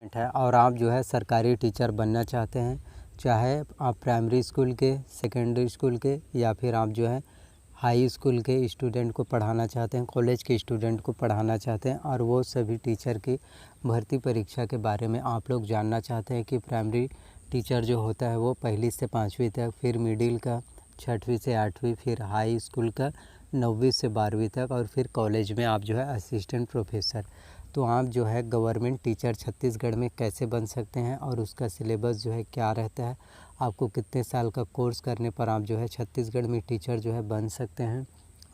है और आप जो है सरकारी टीचर बनना चाहते हैं, चाहे आप प्राइमरी स्कूल के, सेकेंडरी स्कूल के या फिर आप जो है हाई स्कूल के स्टूडेंट को पढ़ाना चाहते हैं, कॉलेज के स्टूडेंट को पढ़ाना चाहते हैं और वो सभी टीचर की भर्ती परीक्षा के बारे में आप लोग जानना चाहते हैं कि प्राइमरी टीचर जो होता है वो 1ली से 5वीं तक, फिर मिडिल का 6वीं से 8वीं, फिर हाई स्कूल का 9वीं से 12वीं तक और फिर कॉलेज में आप जो है असिस्टेंट प्रोफेसर। तो आप जो है गवर्नमेंट टीचर छत्तीसगढ़ में कैसे बन सकते हैं और उसका सिलेबस जो है क्या रहता है, आपको कितने साल का कोर्स करने पर आप जो है छत्तीसगढ़ में टीचर जो है बन सकते हैं।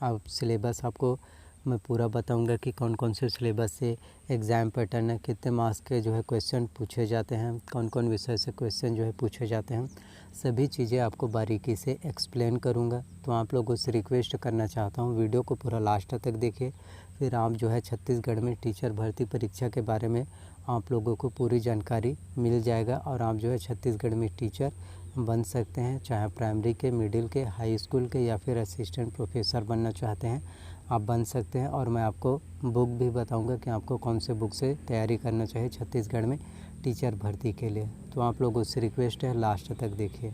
अब सिलेबस आपको मैं पूरा बताऊंगा कि कौन कौन से सिलेबस से एग्ज़ाम पैटर्न है, कितने मार्क्स के जो है क्वेश्चन पूछे जाते हैं, कौन कौन विषय से क्वेश्चन जो है पूछे जाते हैं, सभी चीज़ें आपको बारीकी से एक्सप्लेन करूंगा। तो आप लोगों से रिक्वेस्ट करना चाहता हूं वीडियो को पूरा लास्ट तक देखिए, फिर आप जो है छत्तीसगढ़ में टीचर भर्ती परीक्षा के बारे में आप लोगों को पूरी जानकारी मिल जाएगा और आप जो है छत्तीसगढ़ में टीचर बन सकते हैं, चाहे प्राइमरी के, मिडिल के, हाई स्कूल के या फिर असिस्टेंट प्रोफेसर बनना चाहते हैं आप बन सकते हैं। और मैं आपको बुक भी बताऊंगा कि आपको कौन से बुक से तैयारी करना चाहिए छत्तीसगढ़ में टीचर भर्ती के लिए। तो आप लोगों से रिक्वेस्ट है लास्ट तक देखिए।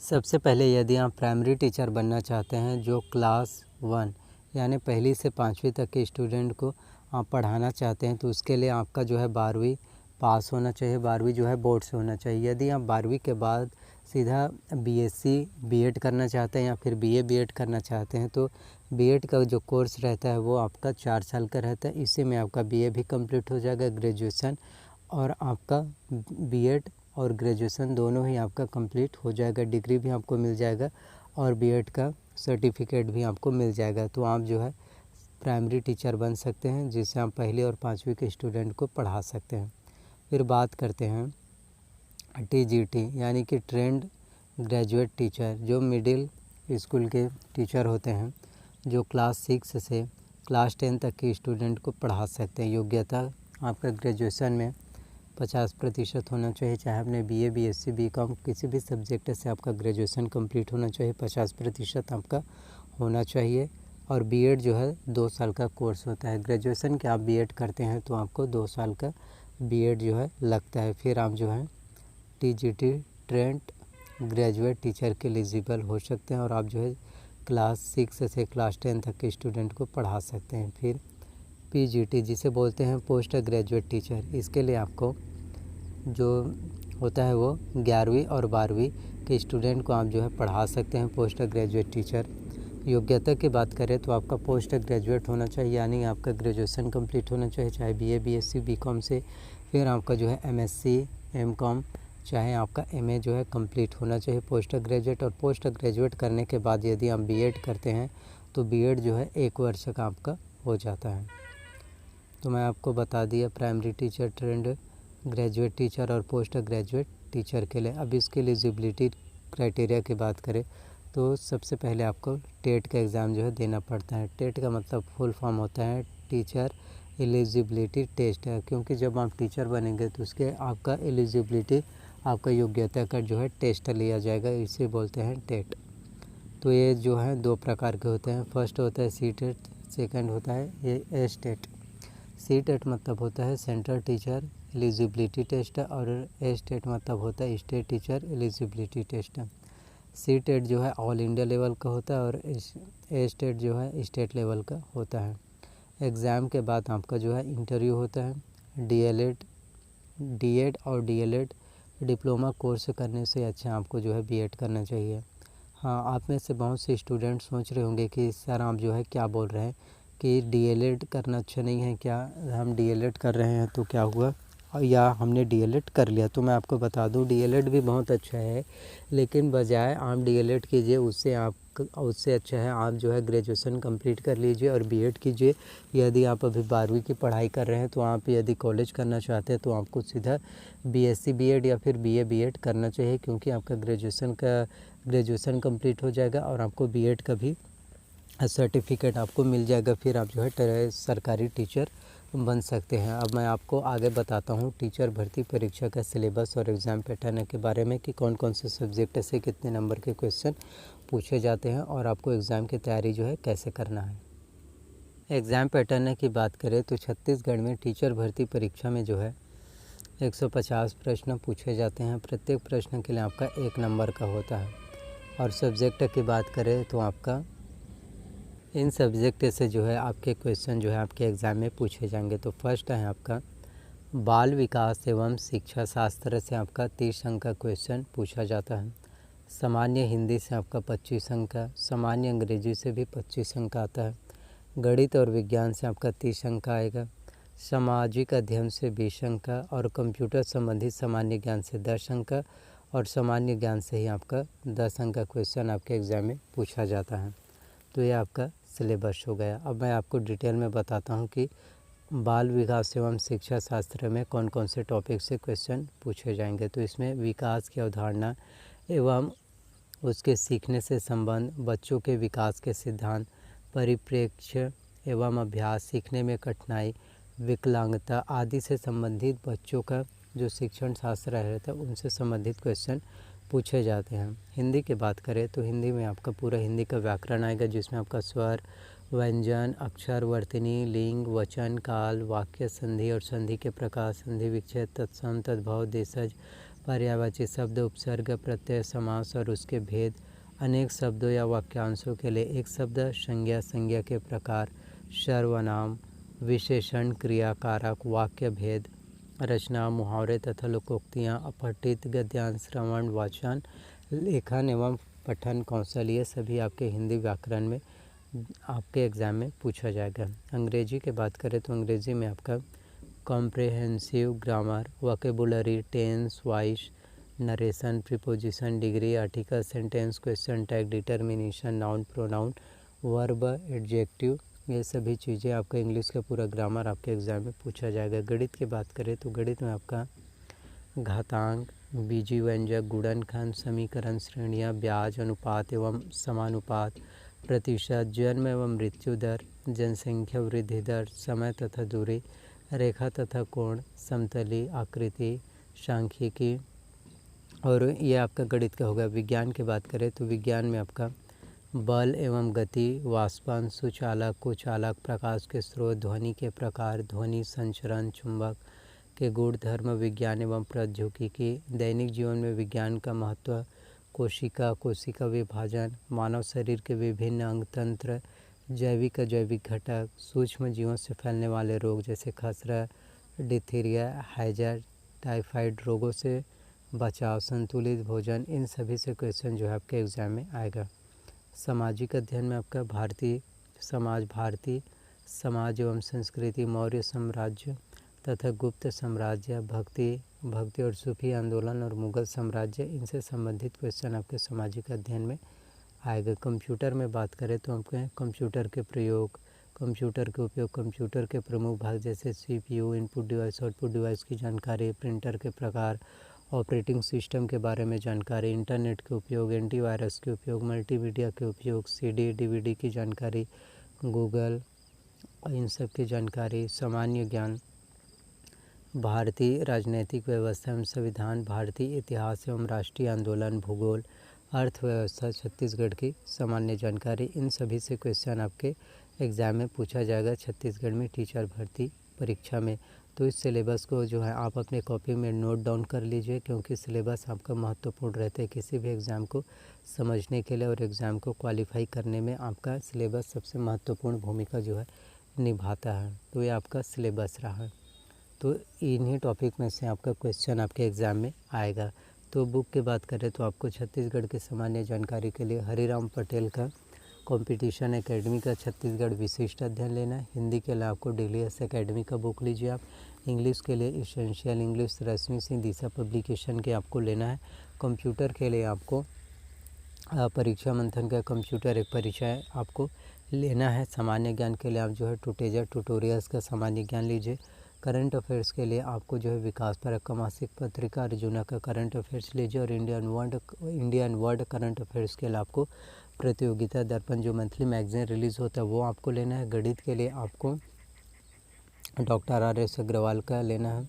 सबसे पहले यदि आप प्राइमरी टीचर बनना चाहते हैं जो क्लास 1 यानी 1ली से 5वीं तक के स्टूडेंट को आप पढ़ाना चाहते हैं, तो उसके लिए आपका जो है 12वीं पास होना चाहिए, 12वीं जो है बोर्ड से होना चाहिए। यदि आप 12वीं के बाद सीधा बीएससी बीएड करना चाहते हैं या फिर बीए बीएड करना चाहते हैं, तो बीएड का जो कोर्स रहता है वो आपका 4 साल का रहता है। इसी में आपका बीए भी कंप्लीट हो जाएगा, ग्रेजुएशन और आपका बीएड और ग्रेजुएशन दोनों ही आपका कंप्लीट हो जाएगा, डिग्री भी आपको मिल जाएगा और बीएड का सर्टिफिकेट भी आपको मिल जाएगा। तो आप जो है प्राइमरी टीचर बन सकते हैं, जिससे आप 1ली और 5वीं के स्टूडेंट को पढ़ा सकते हैं। फिर बात करते हैं टीजीटी यानी कि ट्रेंड ग्रेजुएट टीचर, जो मिडिल स्कूल के टीचर होते हैं, जो क्लास 6 से क्लास 10 तक के स्टूडेंट को पढ़ा सकते हैं। योग्यता आपका ग्रेजुएशन में 50% होना चाहिए, चाहे आपने बीए बीएससी बीकॉम किसी भी सब्जेक्ट से आपका ग्रेजुएशन कंप्लीट होना चाहिए, 50% आपका होना चाहिए। और बीएड जो है 2 साल का कोर्स होता है, ग्रेजुएशन के आप बीएड करते हैं तो आपको 2 साल का बीएड जो है लगता है। फिर आप जो है टीजीटी ट्रेंड ग्रेजुएट टीचर के एलिजिबल हो सकते हैं और आप जो है क्लास 6 से क्लास 10 तक के स्टूडेंट को पढ़ा सकते हैं। फिर पीजीटी जिसे बोलते हैं पोस्ट ग्रेजुएट टीचर, इसके लिए आपको जो होता है वो 11वीं और 12वीं के स्टूडेंट को आप जो है पढ़ा सकते हैं पोस्ट ग्रेजुएट टीचर। योग्यता की बात करें तो आपका पोस्ट ग्रेजुएट होना चाहिए, यानी आपका ग्रेजुएशन कंप्लीट होना चाहिए, चाहे बीए बीएससी बीकॉम से। फिर आपका जो है एमएससी एमकॉम चाहे आपका एमए जो है कंप्लीट होना चाहिए पोस्ट ग्रेजुएट। और पोस्ट ग्रेजुएट करने के बाद यदि आप बीएड करते हैं तो बीएड जो है 1 वर्ष का आपका हो जाता है। तो मैं आपको बता दिया primary teacher, trained graduate teacher और पोस्ट ग्रेजुएट टीचर के लिए। अब इसके एलिजिबिलिटी क्राइटेरिया की बात करें तो सबसे पहले आपको टेट का एग्ज़ाम जो है देना पड़ता है। टेट का मतलब फुल फॉर्म होता है टीचर एलिजिबिलिटी टेस्ट है, क्योंकि जब आप टीचर बनेंगे तो उसके आपका एलिजिबिलिटी आपका योग्यता का जो है टेस्ट लिया जाएगा, इसे बोलते हैं टेट। तो ये जो है 2 प्रकार के होते हैं, फर्स्ट होता है सी टेट, सेकेंड होता है ये एस टेट। सी टेट मतलब होता है सेंट्रल टीचर एलिजिबिलिटी टेस्ट और एस टेट मतलब होता है state teacher eligibility test. C TET जो है ऑल इंडिया लेवल का होता है और एस टेट जो है स्टेट लेवल का होता है। एग्ज़ाम के बाद आपका जो है इंटरव्यू होता है। डीएड और डीएलएड डिप्लोमा कोर्स करने से अच्छा आपको जो है बीएड करना चाहिए। हाँ, आप में से बहुत से स्टूडेंट सोच रहे होंगे कि सर आप जो है क्या बोल रहे हैं कि डीएलएड करना अच्छा नहीं है क्या, हम डीएलएड कर रहे हैं तो क्या हुआ, या हमने डीएलएड कर लिया। तो मैं आपको बता दूं डीएलएड भी बहुत अच्छा है, लेकिन बजाय आप डीएलएड कीजिए उससे अच्छा है आप जो है ग्रेजुएशन कंप्लीट कर लीजिए और बीएड कीजिए। यदि आप अभी 12वीं की पढ़ाई कर रहे हैं तो आप यदि कॉलेज करना चाहते हैं तो आपको सीधा बीएससी बीएड या फिर बीए बीएड करना चाहिए, क्योंकि आपका ग्रेजुएशन कंप्लीट हो जाएगा और आपको बीएड का भी सर्टिफिकेट आपको मिल जाएगा। फिर आप जो है सरकारी टीचर बन सकते हैं। अब मैं आपको आगे बताता हूँ टीचर भर्ती परीक्षा का सिलेबस और एग्ज़ाम पैटर्न के बारे में कि कौन कौन से सब्जेक्ट से कितने नंबर के क्वेश्चन पूछे जाते हैं और आपको एग्ज़ाम की तैयारी जो है कैसे करना है। एग्ज़ाम पैटर्न की बात करें तो छत्तीसगढ़ में टीचर भर्ती परीक्षा में जो है 150 प्रश्न पूछे जाते हैं। प्रत्येक प्रश्न के लिए आपका 1 नंबर का होता है। और सब्जेक्ट की बात करें तो आपका इन सब्जेक्ट से जो है आपके क्वेश्चन जो है आपके एग्ज़ाम में पूछे जाएंगे। तो फर्स्ट है आपका बाल विकास एवं शिक्षा शास्त्र से आपका 30 अंक का क्वेश्चन पूछा जाता है। सामान्य हिंदी से आपका 25 अंक का, सामान्य अंग्रेजी से भी 25 अंक आता है। गणित और विज्ञान से आपका 30 अंक का आएगा। सामाजिक अध्ययन से 20 अंक का और कंप्यूटर संबंधित सामान्य ज्ञान से 10 अंक का और सामान्य ज्ञान से ही आपका 10 अंक का क्वेश्चन आपके एग्ज़ाम में पूछा जाता है। तो ये आपका सिलेबस हो गया। अब मैं आपको डिटेल में बताता हूँ कि बाल विकास एवं शिक्षा शास्त्र में कौन कौन से टॉपिक से क्वेश्चन पूछे जाएंगे। तो इसमें विकास की अवधारणा एवं उसके सीखने से संबंध, बच्चों के विकास के सिद्धांत, परिप्रेक्ष्य एवं अभ्यास, सीखने में कठिनाई, विकलांगता आदि से संबंधित बच्चों का जो शिक्षण शास्त्र रहता है उनसे संबंधित क्वेश्चन पूछे जाते हैं। हिंदी की बात करें तो हिंदी में आपका पूरा हिंदी का व्याकरण आएगा, जिसमें आपका स्वर, व्यंजन, अक्षर, वर्तनी, लिंग, वचन, काल, वाक्य, संधि और संधि के प्रकार, संधि विच्छेद, तत्सम, तद्भव, देशज, पर्यायवाची शब्द, उपसर्ग, प्रत्यय, समास और उसके भेद, अनेक शब्दों या वाक्यांशों के लिए एक शब्द, संज्ञा, संज्ञा के प्रकार, सर्वनाम, विशेषण, क्रिया, कारक, वाक्य भेद, रचना, मुहावरे तथा लोकोक्तियाँ, अपठित, गद्यांश, श्रवण, वाचन, लेखन एवं पठन कौशल, ये सभी आपके हिंदी व्याकरण में आपके एग्ज़ाम में पूछा जाएगा। अंग्रेजी की बात करें तो अंग्रेजी में आपका comprehensive grammar, vocabulary, tense, voice, narration, preposition, degree, article, sentence, question tag, determination, noun, pronoun, verb, adjective, ये सभी चीज़ें आपका इंग्लिश का पूरा ग्रामर आपके एग्ज़ाम में पूछा जाएगा। गणित की बात करें तो गणित में आपका घातांक, बीजीय व्यंजक, गुणनखंड, समीकरण, श्रेणियाँ, ब्याज, अनुपात एवं समानुपात, प्रतिशत, जन्म एवं मृत्यु दर, जनसंख्या वृद्धि दर, समय तथा दूरी, रेखा तथा कोण, समतली, आकृति, सांख्यिकी, और ये आपका गणित का होगा। विज्ञान की बात करें तो विज्ञान में आपका बल एवं गति, वाष्पन, सुचालक, कुचालक, प्रकाश के स्रोत, ध्वनि के प्रकार, ध्वनि संचरण, चुंबक के गुण धर्म, विज्ञान एवं प्रौद्योगिकी, दैनिक जीवन में विज्ञान का महत्व, कोशिका, कोशिका विभाजन, मानव शरीर के विभिन्न अंग तंत्र, जैविक अजैविक घटक, सूक्ष्म जीवों से फैलने वाले रोग जैसे खसरा, डिथीरिया, हैजा, टाइफाइड रोगों से बचाव, संतुलित भोजन, इन सभी से क्वेश्चन जो है आपके एग्ज़ाम में आएगा। सामाजिक अध्ययन में आपका भारतीय समाज एवं संस्कृति, मौर्य साम्राज्य तथा गुप्त साम्राज्य, भक्ति और सूफी आंदोलन और मुगल साम्राज्य, इनसे संबंधित क्वेश्चन आपके सामाजिक अध्ययन में आएगा। कंप्यूटर में बात करें तो आपके कंप्यूटर के प्रयोग, कंप्यूटर के उपयोग, कंप्यूटर के प्रमुख भाग जैसे CPU, input device, output device की जानकारी, प्रिंटर के प्रकार, ऑपरेटिंग सिस्टम के बारे में जानकारी, इंटरनेट के उपयोग, एंटीवायरस के उपयोग, मल्टीमीडिया के उपयोग, CD, DVD की जानकारी, गूगल, इन सब की जानकारी, सामान्य ज्ञान, भारतीय राजनीतिक व्यवस्था एवं संविधान, भारतीय इतिहास एवं राष्ट्रीय आंदोलन, भूगोल, अर्थव्यवस्था, छत्तीसगढ़ की सामान्य जानकारी, इन सभी से क्वेश्चन आपके एग्ज़ाम में पूछा जाएगा छत्तीसगढ़ में टीचर भर्ती परीक्षा में। तो इस सिलेबस को जो है आप अपने कॉपी में नोट डाउन कर लीजिए, क्योंकि सिलेबस आपका महत्वपूर्ण रहता है किसी भी एग्ज़ाम को समझने के लिए, और एग्ज़ाम को क्वालिफाई करने में आपका सिलेबस सबसे महत्वपूर्ण भूमिका जो है निभाता है। तो ये आपका सिलेबस रहा। तो इन्हीं टॉपिक में से आपका क्वेश्चन आपके एग्ज़ाम में आएगा। तो बुक की बात करें तो आपको छत्तीसगढ़ की सामान्य जानकारी के लिए हरिराम पटेल का कंपटीशन एकेडमी का छत्तीसगढ़ विशिष्ट अध्ययन लेना है। हिंदी के लिए आपको DLS एकेडमी का बुक लीजिए आप। इंग्लिश के लिए इसेंशियल इंग्लिश रश्मि सिंह दिशा पब्लिकेशन के आपको लेना है। कंप्यूटर के लिए आपको परीक्षा मंथन का कंप्यूटर एक परिचय आपको लेना है। सामान्य ज्ञान के लिए आप जो है टुटेजा ट्यूटोरियल्स का सामान्य ज्ञान लीजिए। करंट अफेयर्स के लिए आपको जो है विकास परक का मासिक पत्रिका अर्जुना का करंट अफेयर्स लीजिए, और इंडियन वर्ल्ड करंट अफेयर्स के लिए आपको प्रतियोगिता दर्पण जो मंथली मैगजीन रिलीज़ होता है वो आपको लेना है। गणित के लिए आपको डॉक्टर RS अग्रवाल का लेना है।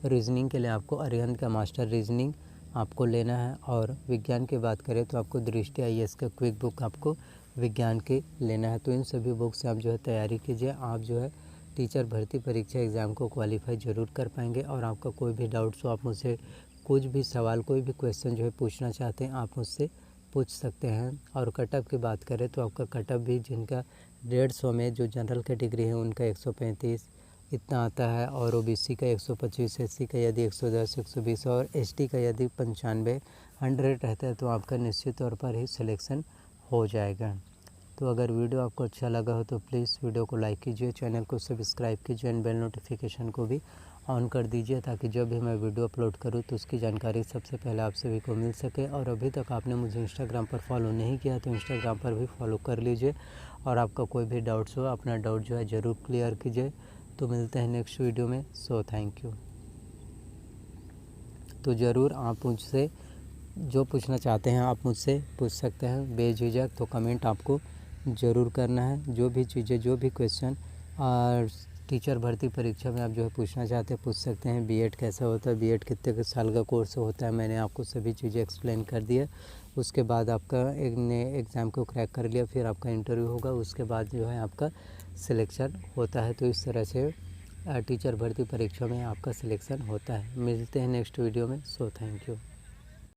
रीजनिंग के लिए आपको अरिहंत का मास्टर रीजनिंग आपको लेना है। और विज्ञान की बात करें तो आपको दृष्टि IAS का क्विक बुक आपको विज्ञान के लेना है। तो इन सभी बुक से आप जो है तैयारी कीजिए। आप जो है टीचर भर्ती परीक्षा एग्ज़ाम को क्वालिफाई ज़रूर कर पाएंगे। और आपका कोई भी डाउट्स हो, आप मुझसे कुछ भी सवाल, कोई भी क्वेश्चन जो है पूछना चाहते हैं, आप मुझसे पूछ सकते हैं। और कट ऑफ की बात करें तो आपका कट ऑफ भी जिनका 150 में जो जनरल कैटेगरी है उनका 135 इतना आता है, और ओबीसी का 125, एससी का यदि 110, 120 और एसटी का यदि 95 100 रहता है तो आपका निश्चित तौर पर ही सिलेक्शन हो जाएगा। तो अगर वीडियो आपको अच्छा लगा हो तो प्लीज़ वीडियो को लाइक कीजिए, चैनल को सब्सक्राइब कीजिए एंड बेल नोटिफिकेशन को भी ऑन कर दीजिए, ताकि जब भी मैं वीडियो अपलोड करूं तो उसकी जानकारी सबसे पहले आप सभी को मिल सके। और अभी तक आपने मुझे इंस्टाग्राम पर फॉलो नहीं किया तो इंस्टाग्राम पर भी फॉलो कर लीजिए। और आपका कोई भी डाउट्स हो, अपना डाउट जो है ज़रूर क्लियर कीजिए। तो मिलते हैं नेक्स्ट वीडियो में। So thank you. तो ज़रूर आप मुझसे जो पूछना चाहते हैं आप मुझसे पूछ सकते हैं बेझिझक। तो कमेंट आपको ज़रूर करना है, जो भी चीज़ें, जो भी क्वेश्चन और टीचर भर्ती परीक्षा में आप जो है पूछना चाहते हैं पूछ सकते हैं। बीएड कैसा होता है, बीएड कितने साल का कोर्स होता है, मैंने आपको सभी चीज़ें एक्सप्लेन कर दिया। उसके बाद आपका एक ने एग्ज़ाम को क्रैक कर लिया, फिर आपका इंटरव्यू होगा, उसके बाद जो है आपका सिलेक्शन होता है। तो इस तरह से टीचर भर्ती परीक्षा में आपका सिलेक्शन होता है। मिलते हैं नेक्स्ट वीडियो में। So thank you.